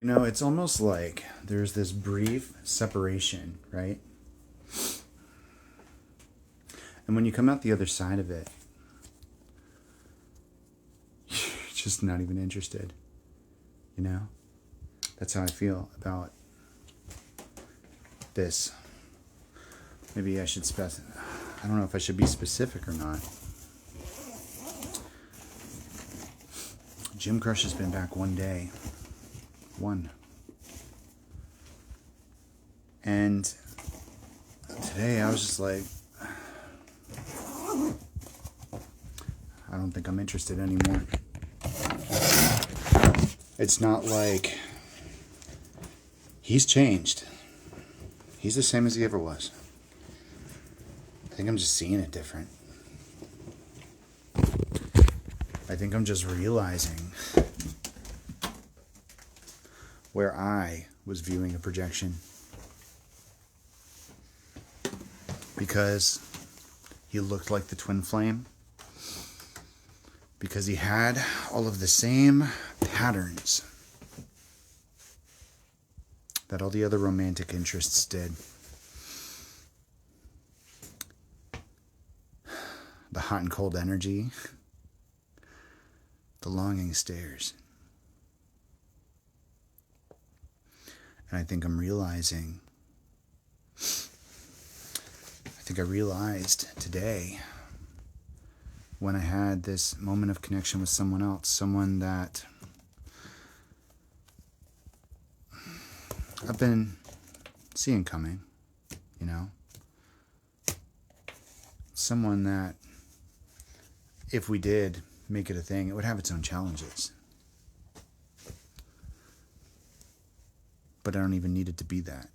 It's almost like there's this brief separation, right? And when you come out the other side of it, you're just not even interested, you know? That's how I feel about this. Maybe I should I don't know if I should be specific or not. Gym Crush has been back one day. One. And today I was just like, I don't think I'm interested anymore. It's not like he's changed. He's the same as he ever was. I think I'm just seeing it different. I think I'm just realizing where I was viewing a projection. Because he looked like the twin flame. Because he had all of the same patterns that all the other romantic interests did. The hot and cold energy, the longing stares. And I think I realized today when I had this moment of connection with someone else, someone that I've been seeing coming, someone that if we did make it a thing, it would have its own challenges. But I don't even need it to be that,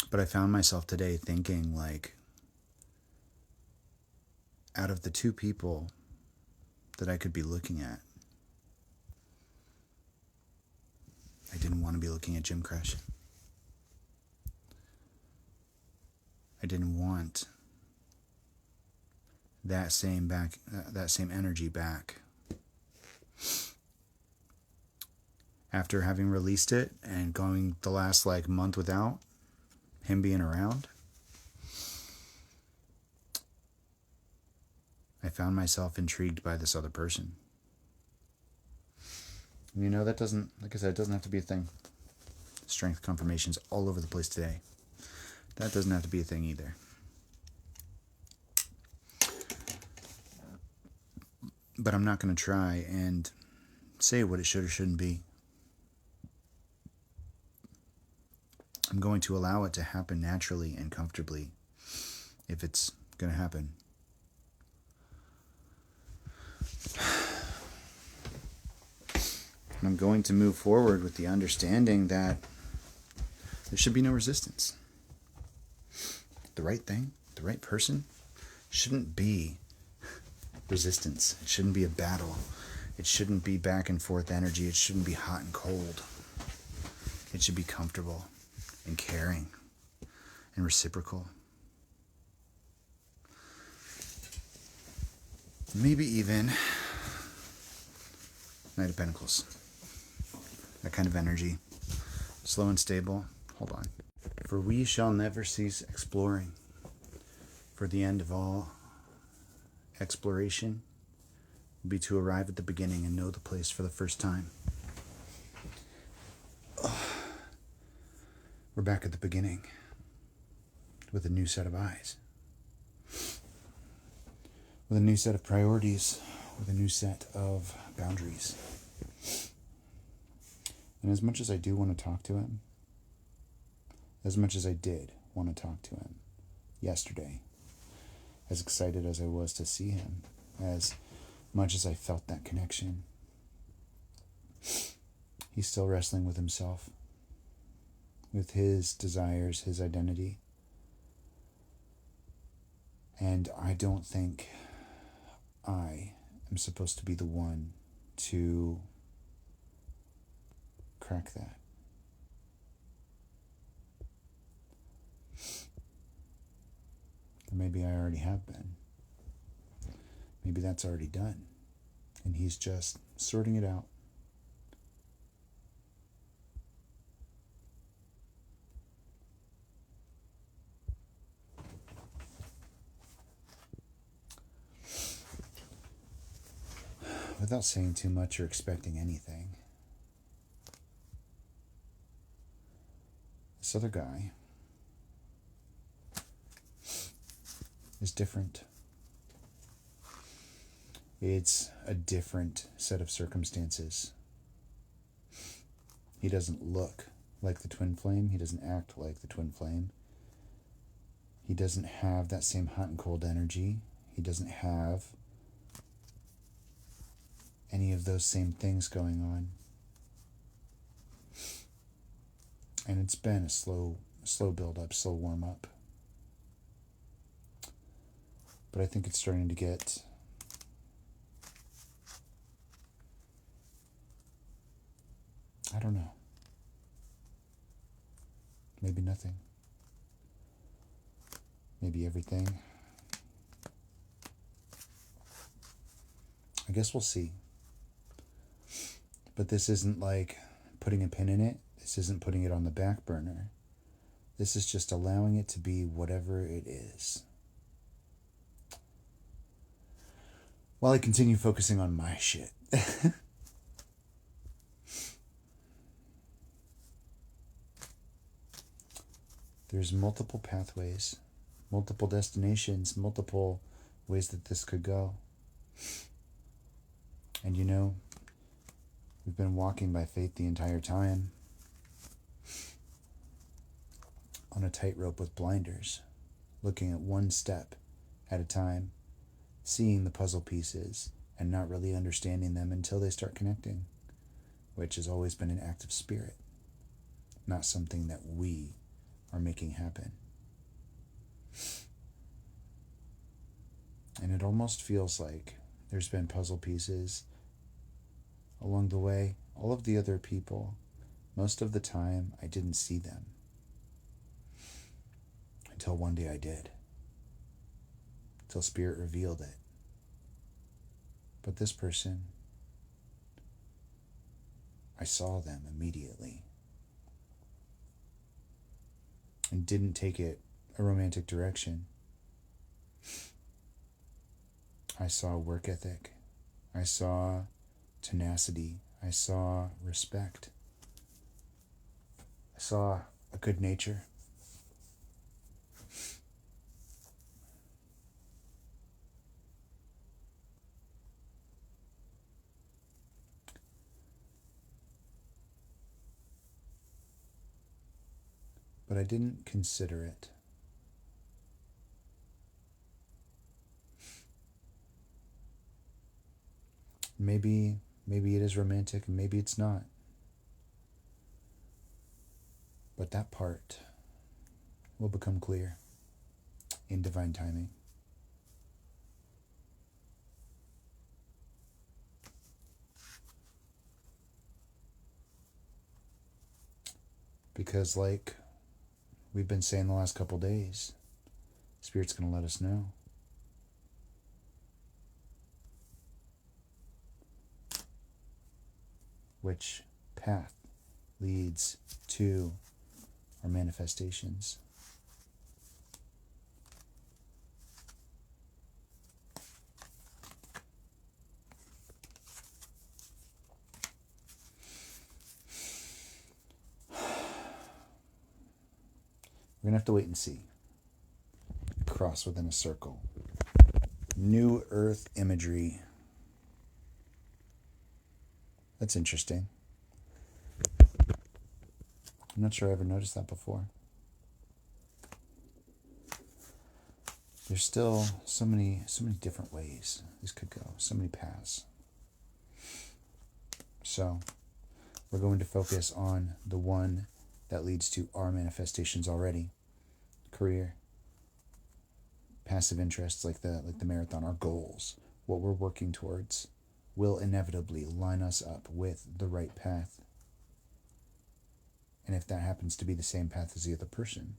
But I found myself today thinking, like, out of the two people that I could be looking at, I didn't want to be looking at Gym Crush. I didn't want that same energy back. After having released it and going the last month without him being around, I found myself intrigued by this other person. That doesn't, like I said, it doesn't have to be a thing. Strength confirmations all over the place today. That doesn't have to be a thing either. But I'm not going to try and say what it should or shouldn't be. I'm going to allow it to happen naturally and comfortably if it's going to happen. And I'm going to move forward with the understanding that there should be no resistance. The right thing, the right person, shouldn't be resistance. It shouldn't be a battle. It shouldn't be back and forth energy. It shouldn't be hot and cold. It should be comfortable and caring and reciprocal. Maybe even Knight of Pentacles. That kind of energy. Slow and stable. Hold on. For we shall never cease exploring. For the end of all exploration will be to arrive at the beginning and know the place for the first time. We're back at the beginning with a new set of eyes, with a new set of priorities, with a new set of boundaries. And as much as I do want to talk to him, as much as I did want to talk to him yesterday, as excited as I was to see him, as much as I felt that connection, he's still wrestling with himself, with his desires, his identity. And I don't think I am supposed to be the one to crack that. Or maybe I already have been. Maybe that's already done. And he's just sorting it out. Without saying too much or expecting anything, this other guy is different. It's a different set of circumstances. He doesn't look like the twin flame. He doesn't act like the twin flame. He doesn't have that same hot and cold energy. He doesn't have any of those same things going on. And it's been a slow build up, slow warm up. But I think it's starting to get I don't know. Maybe nothing. Maybe everything. I guess we'll see. But this isn't like putting a pin in it. This isn't putting it on the back burner. This is just allowing it to be whatever it is. While I continue focusing on my shit. There's multiple pathways, multiple destinations, multiple ways that this could go. And you know, we've been walking by faith the entire time on a tightrope with blinders, looking at one step at a time, seeing the puzzle pieces and not really understanding them until they start connecting, which has always been an act of spirit, not something that we are making happen. And it almost feels like there's been puzzle pieces along the way. All of the other people, most of the time, I didn't see them. Until one day I did. Until Spirit revealed it. But this person, I saw them immediately. And didn't take it a romantic direction. I saw work ethic. I saw tenacity. I saw respect. I saw a good nature. But I didn't consider it. Maybe it is romantic and maybe it's not. But that part will become clear in divine timing. Because like we've been saying the last couple days, Spirit's going to let us know. Which path leads to our manifestations. We're going to have to wait and see. Cross within a circle. New Earth imagery. That's interesting. I'm not sure I ever noticed that before. There's still so many different ways this could go. So many paths. So we're going to focus on the one that leads to our manifestations already. Career, passive interests like the marathon, our goals, what we're working towards, will inevitably line us up with the right path. And if that happens to be the same path as the other person,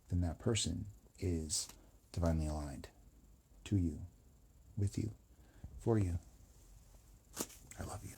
then that person is divinely aligned to you, with you, for you. I love you.